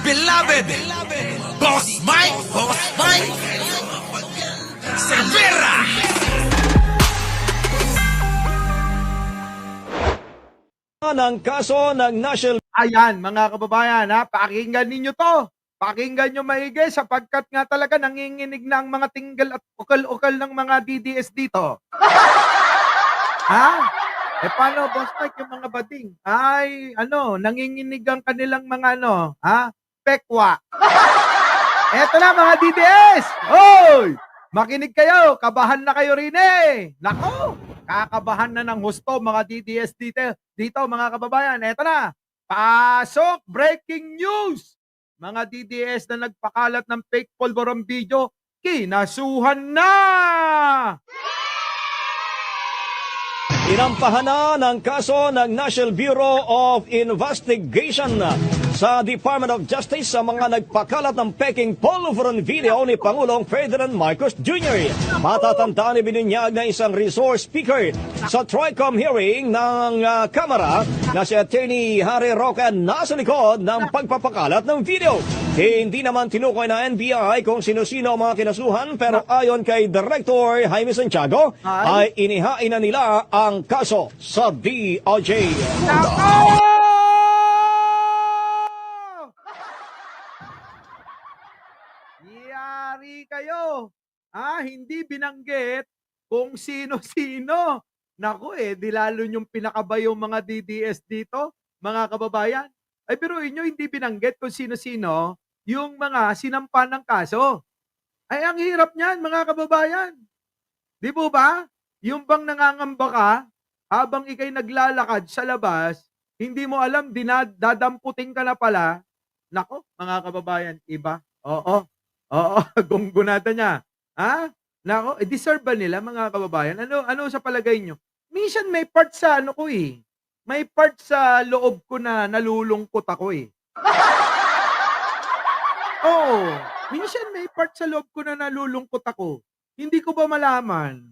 beloved Boss Mike Cervera. Ng kaso ng National Ayan, mga kababayan, ha, pakinggan ninyo to. Pakinggan nyo maigi sapagkat nga talaga nanginginig na ang mga tinggal at ukal-ukal ng mga DDS dito. Ha? Eh paano, Boss Mike, yung mga bading? Ay, nanginginig ang kanilang mga pekwa. Eto na mga DDS! Hoy! Makinig kayo, kabahan na kayo rin eh. Nako, kakabahan na ng husto mga DDS dito mga kababayan. Eto na, pasok breaking news! Mga DDS na nagpakalat ng fake polvorong video, kinasuhan na! Inampahan na ng kaso ng National Bureau of Investigation sa Department of Justice sa mga nagpakalat ng peking polvoron video ni Pangulong Ferdinand Marcos Jr. Matatandaan ni binunyag na isang resource speaker sa TRICOM hearing ng Kamara na si Attorney Harry Roque nasa likod ng pagpapakalat ng video. Hindi naman tinukoy na NBI kung sino-sino ang mga kinasuhan pero ayon kay Director Jaime Santiago ay inihain na nila ang kaso sa DOJ. Yari kayo! Hindi binanggit kung sino-sino. Naku di lalo yung pinakabayong mga DDS dito, mga kababayan. Ay pero inyo hindi binanggit kung sino-sino yung mga sinampan ng kaso. Ay ang hirap niyan, mga kababayan. Di po ba? Yung bang nangangamba ka, habang ikay naglalakad sa labas, hindi mo alam, dadamputin ka na pala. Nako, mga kababayan, iba. Oo, gunggunata niya. Nako, deserve ba nila, mga kababayan? Ano sa palagay nyo? Minsan may part sa may part sa loob ko na nalulungkot ako Oo, minsan may part sa loob ko na nalulungkot ako. Hindi ko ba malaman?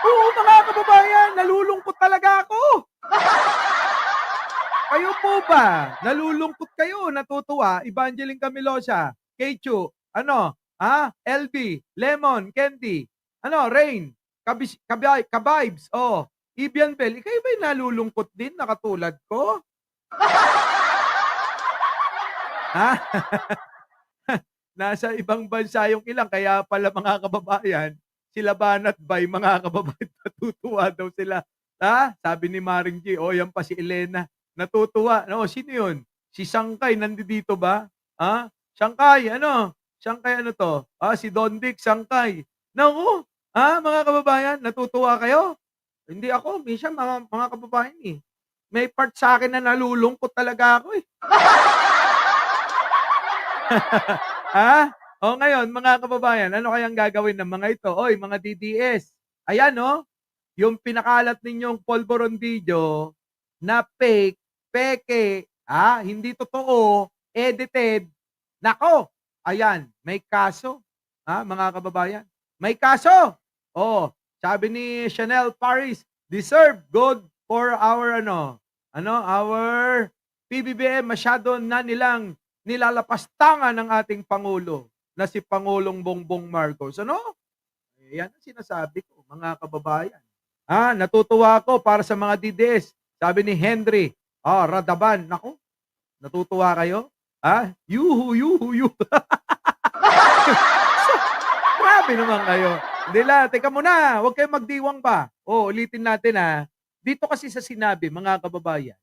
Oo, mga kababayan, nalulungkot talaga ako. Kayo po ba? Nalulungkot kayo, natutuwa? Evangeline Camilosa, Kechu, LB, Lemon, Candy, Rain, Kabibes, Ibian Bell. Kayo ba'y nalulungkot din na katulad ko? Nasa ibang bansa yung ilang, kaya pala mga kababayan, sila Banat Bay, mga kababayan, natutuwa daw sila. Sabi ni Maring G, yan pa si Elena, natutuwa. Sino yun? Si Sangkay, nandito ba? Sangkay, Sangkay to? Si Don Dick, Sangkay. Naku, mga kababayan, natutuwa kayo? Hindi ako, minsan mga kababayan may part sa akin na nalulungkot talaga ako ngayon, mga kababayan, ano kayang gagawin ng mga ito? Mga DDS. Ayan, yung pinakalat ninyong polvoron video na fake, peke, hindi totoo, edited. Nako, ayan, may kaso. Mga kababayan, may kaso. Sabi ni Chanel Paris, deserve good for our our PBBM, masyado na nilang nilalapastangan ng ating Pangulo na si Pangulong Bongbong Marcos. Yan ang sinasabi ko, mga kababayan. Natutuwa ako para sa mga DDS. Sabi ni Henry, Radaban. Naku, natutuwa kayo? Yuhu. Grabe naman kayo. Hindi la, teka muna, huwag kayong magdiwang pa. Ulitin natin Dito kasi sa sinabi, mga kababayan,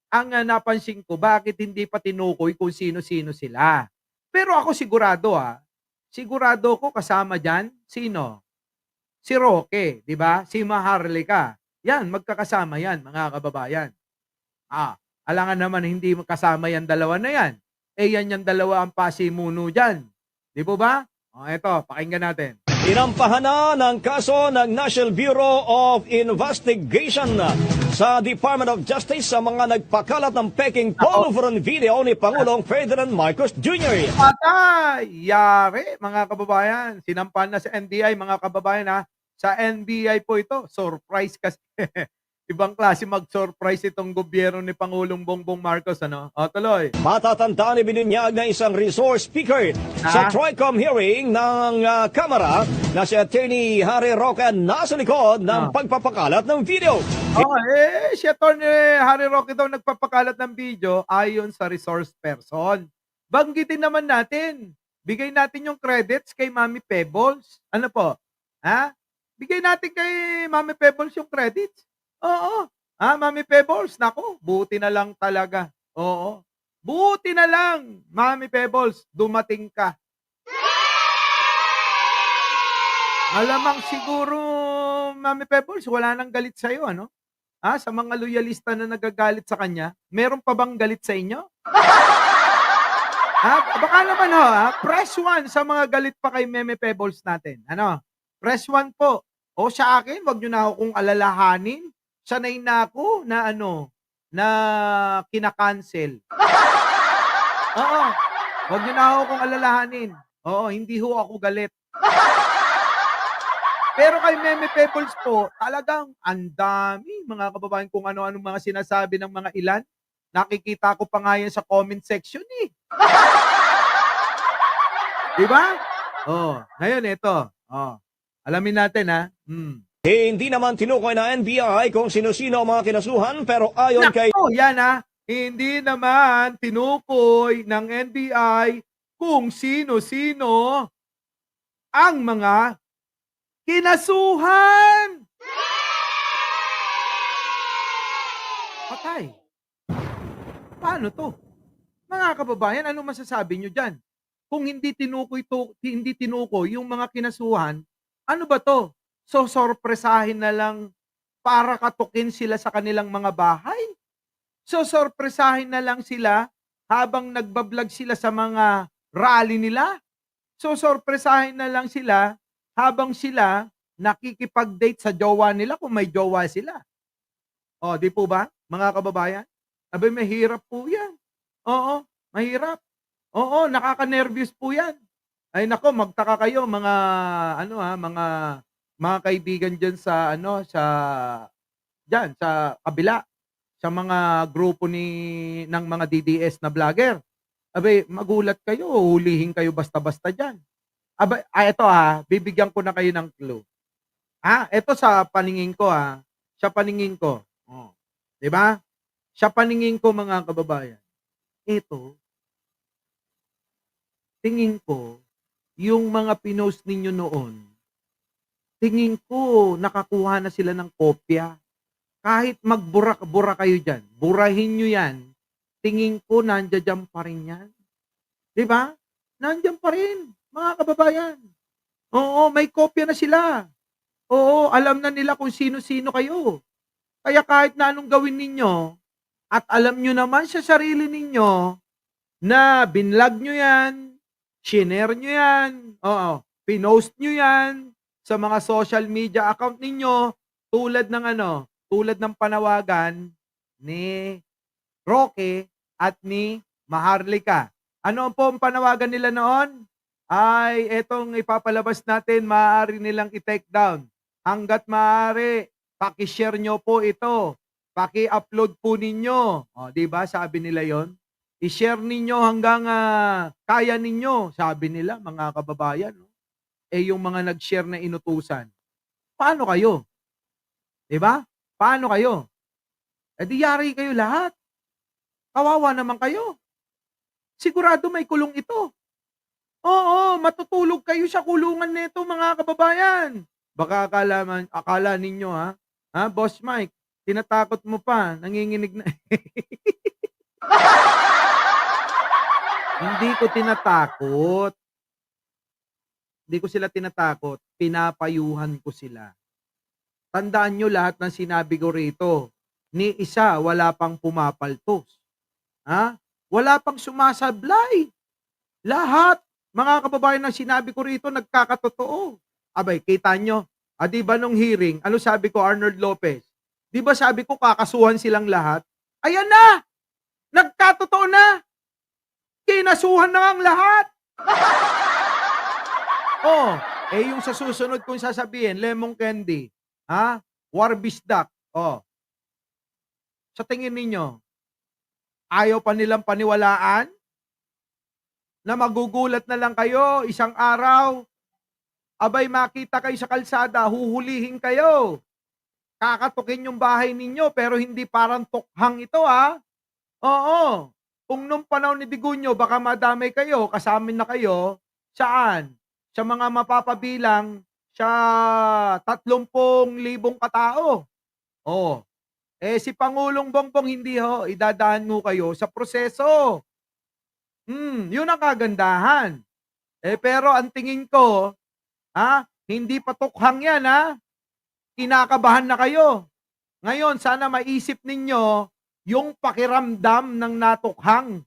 ang napansin ko, bakit hindi pa tinukoy kung sino-sino sila. Pero ako sigurado sigurado ko kasama dyan, sino? Si Roque, di ba? Si Maharlika. Yan, magkakasama yan, mga kababayan. Alangan naman hindi kasama yan dalawa na yan. Yan yung dalawa ang pasimuno dyan. Di po ba? Eto, pakinggan natin. Inampahan na ng kaso ng National Bureau of Investigation sa Department of Justice sa mga nagpakalat ng peking polvoron video ni Pangulong Ferdinand Marcos Jr. Patay! Yari, mga kababayan. Sinampan na sa NBI, mga kababayan Sa NBI po ito. Surprise kasi. Ibang klase mag-surprise itong gobyerno ni Pangulong Bongbong Marcos, ano? O, tuloy. Matatandaan ni binunyag na isang resource speaker sa Ah? Troicom hearing ng Kamara na si Attorney Harry Roque nasa likod ng Ah. pagpapakalat ng video. Si Atty. Harry Roque daw nagpapakalat ng video ayon sa resource person. Banggitin naman natin. Bigay natin yung credits kay Mami Pebbles. Ano po? Ha? Bigay natin kay Mami Pebbles yung credits. Oo. Mami Pebbles, nako, buti na lang talaga. Oo. Buti na lang, Mami Pebbles, dumating ka. Malamang siguro, Mami Pebbles, wala nang galit sa'yo, ano? Sa mga loyalista na nagagalit sa kanya, meron pa bang galit sa inyo? Baka naman press 1 sa mga galit pa kay Meme Pebbles natin. Ano? Press 1 po. O sa akin, wag nyo na akong alalahanin. Sanay na ako na na kina-cancel. Oo. Wag nyo na akong alalahanin. Oo, hindi ho ako galit. Pero kay Meme Pebbles po, talagang ang dami mga kababayan kung ano-anong mga sinasabi ng mga ilan. Nakikita ko pa nga yan sa comment section eh. Diba? Ngayon ito. Alamin natin Hindi naman tinukoy ng NBI kung sino-sino ang mga kinasuhan pero ayon kay Nako, yan hindi naman tinukoy ng NBI kung sino-sino ang mga kinasuhan. Patay. Paano to? Mga kababayan, ano masasabi nyo dyan? Kung hindi tinukoy yung mga kinasuhan, ano ba to? So, sorpresahin na lang para katukin sila sa kanilang mga bahay? So, sorpresahin na lang sila habang nagbablog sila sa mga rally nila? So, sorpresahin na lang sila habang sila nakikipag-date sa jowa nila kung may jowa sila? Di po ba, mga kababayan? Abay, mahirap po yan. Oo, mahirap. Oo, nakaka-nervous po yan. Ay nako, magtaka kayo mga mga kaibigan diyan sa sa kabila, sa mga grupo ng mga DDS na vlogger. Abay, magulat kayo, hulihin kayo basta-basta diyan. Abay, ito bibigyan ko na kayo ng clue. Ito sa paningin ko sa paningin ko. 'Di ba? Sa paningin ko mga kababayan. Ito, tingin ko, yung mga pinost ninyo noon, tingin ko nakakuha na sila ng kopya. Kahit magbura-bura kayo dyan, burahin nyo yan, tingin ko nandiyan pa rin yan. Diba? Nandiyan pa rin, mga kababayan. Oo, may kopya na sila. Oo, alam na nila kung sino-sino kayo. Kaya kahit na anong gawin ninyo, at alam nyo naman sa sarili ninyo, na binlog nyo yan, shinare nyo yan, pinost nyo yan sa mga social media account ninyo tulad ng panawagan ni Roque at ni Maharlika. Ano po ang panawagan nila noon? Ay etong ipapalabas natin, maaari nilang i-take down. Hanggat maaari, paki-share nyo po ito. Paki-upload po ninyo. Di ba sabi nila yon? I-share ninyo hanggang kaya ninyo, sabi nila, mga kababayan. Yung mga nag-share na inutusan. Paano kayo? Diba? Paano kayo? Di yari kayo lahat. Kawawa naman kayo. Sigurado may kulong ito. Oo, matutulog kayo sa kulungan nito, mga kababayan. Baka akala ninyo Boss Mike, tinatakot mo pa, nanginginig na. Hindi ko tinatakot. Hindi ko sila tinatakot. Pinapayuhan ko sila. Tandaan nyo lahat ng sinabi ko rito. Ni isa, wala pang pumapaltos. Wala pang sumasablay. Lahat, mga kababayan na sinabi ko rito, nagkakatotoo. Abay, kita nyo. Di ba nung hearing, ano sabi ko, Arnold Lopez? Di ba sabi ko, kakasuhan silang lahat? Ayan na! Nagkatotoo na! Kinasuhan na ang lahat! Yung sa susunod kong sasabihin, lemon candy, Warbisdak, Sa tingin ninyo, ayaw pa nilang paniwalaan na magugulat na lang kayo isang araw, abay makita kayo sa kalsada, huhulihin kayo. Kakatukin yung bahay ninyo pero hindi parang tukhang ito Oo. Kung nung panahon ni Digunyo baka madamay kayo, kasamin na kayo, saan? Sa mga mapapabilang sa 30,000 katao. Oh, si Pangulong Bongbong hindi idadaan mo kayo sa proseso. Yun ang kagandahan. Pero ang tingin ko, hindi pa tukhang yan kinakabahan na kayo. Ngayon, sana maisip ninyo yung pakiramdam ng natukhang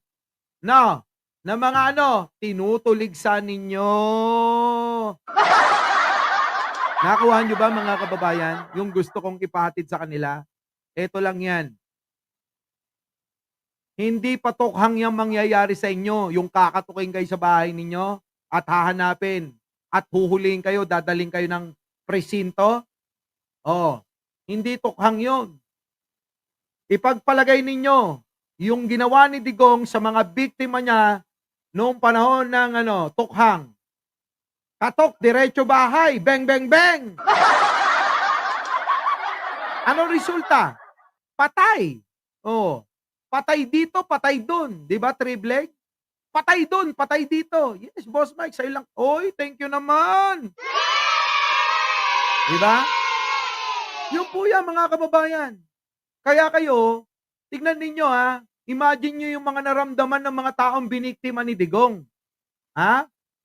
na mga tinutuligsa ninyo. Nakuha nyo ba mga kababayan? Yung gusto kong ipahatid sa kanila? Ito lang yan. Hindi pa tukhang yung mangyayari sa inyo, yung kakatukin kayo sa bahay ninyo at hahanapin at huhulihin kayo, dadaling kayo ng presinto. Hindi tukhang yun. Ipagpalagay ninyo yung ginawa ni Digong sa mga biktima niya noong panahon ng tukhang. Katok, diretso bahay, bang, bang, bang! Ano resulta? Patay. Patay dito, patay dun. Di ba, Tribleg? Patay dun, patay dito. Yes, Boss Mike, sa'yo lang. Oy, thank you naman. Di ba? Yun po yan, mga kababayan. Kaya kayo, tignan ninyo imagine nyo yung mga naramdaman ng mga taong biniktima ni Digong.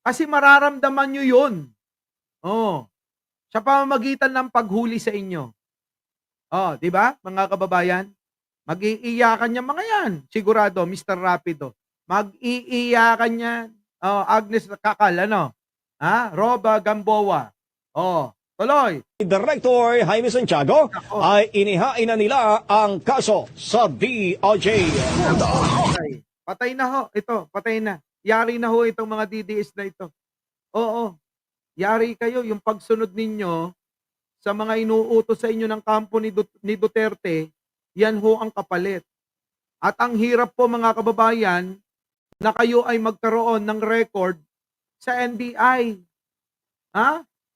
Kasi mararamdaman nyo yun. Sa pamamagitan ng paghuli sa inyo. Di ba, mga kababayan? Mag-iiyakan niya mga yan. Sigurado, Mr. Rapido. Mag-iiyakan yan. Agnes Kakal, Roba Gamboa. Tuloy. Director Jaime Santiago ay inihain na nila ang kaso sa DOJ. Patay na ho. Ito, patay na. Yari na ho itong mga DDS na ito. Yari kayo yung pagsunod ninyo sa mga inuutos sa inyo ng kampo ni Duterte, yan ho ang kapalit. At ang hirap po mga kababayan na kayo ay magkaroon ng record sa NBI.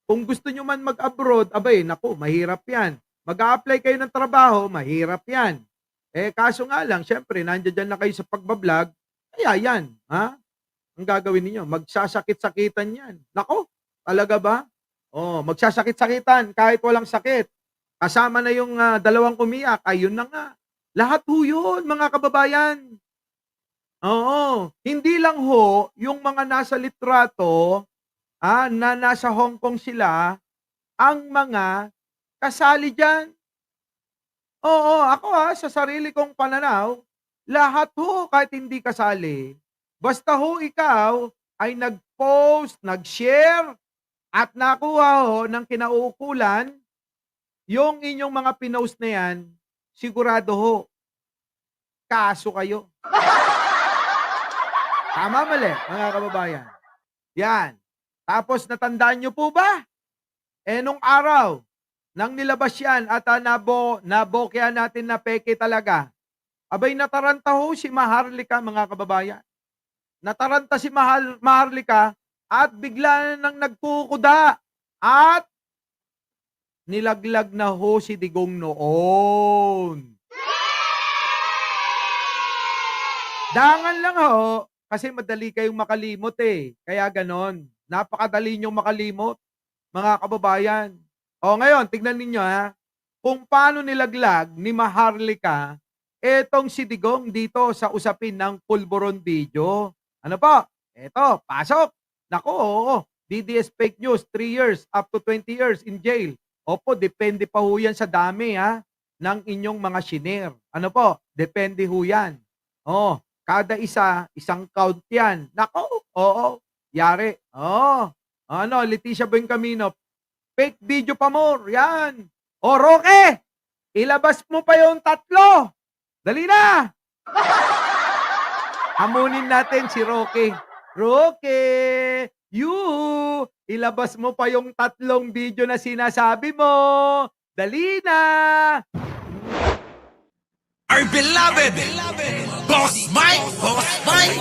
Kung gusto nyo man mag-abroad, naku, mahirap yan. Mag-a-apply kayo ng trabaho, mahirap yan. Kaso nga lang, syempre, nandiyan na kayo sa pagbablog, kaya yan, ang gagawin niyo magsasakit-sakitan yan. Nako, talaga ba? Magsasakit-sakitan kahit walang sakit. Kasama na yung dalawang umiyak, ayun na nga. Lahat ho yun, mga kababayan. Hindi lang ho, yung mga nasa litrato, na nasa Hong Kong sila, ang mga kasali dyan. Ako sa sarili kong pananaw, lahat ho kahit hindi kasali, basta ho ikaw ay nag-post, nag-share, at nakuha ho ng kinauukulan, yung inyong mga pinost na yan, sigurado ho, kaso kayo. Tama mali, mga kababayan. Yan. Tapos natandaan nyo po ba? Nung araw, nang nilabas yan at nabokya natin na peke talaga, nataranta ho si Maharlika, mga kababayan. Nataranta si Maharlika at bigla nang nagkukuda at nilaglag na ho si Digong noon. Dangan lang ho, kasi madali kayong makalimot Kaya ganon. Napakadali niyong makalimot, mga kababayan. Ngayon, tignan ninyo kung paano nilaglag ni Maharlika etong si Digong dito sa usapin ng Pulburon video. Ano po? Eto, pasok. Nako, DDS fake news, 3 years up to 20 years in jail. Opo, depende pa ho yan sa dami ng inyong mga shinare. Ano po? Depende ho yan. Kada isang count yan. Nako, yari. Leticia Buencamino. Fake video pa more. Yan. Roque! Ilabas mo pa yung 3. Dali na! Hamunin natin si Roque. Roque! Ilabas mo pa yung 3 video na sinasabi mo. Dali na! Our beloved Boss Mike. Boss Mike.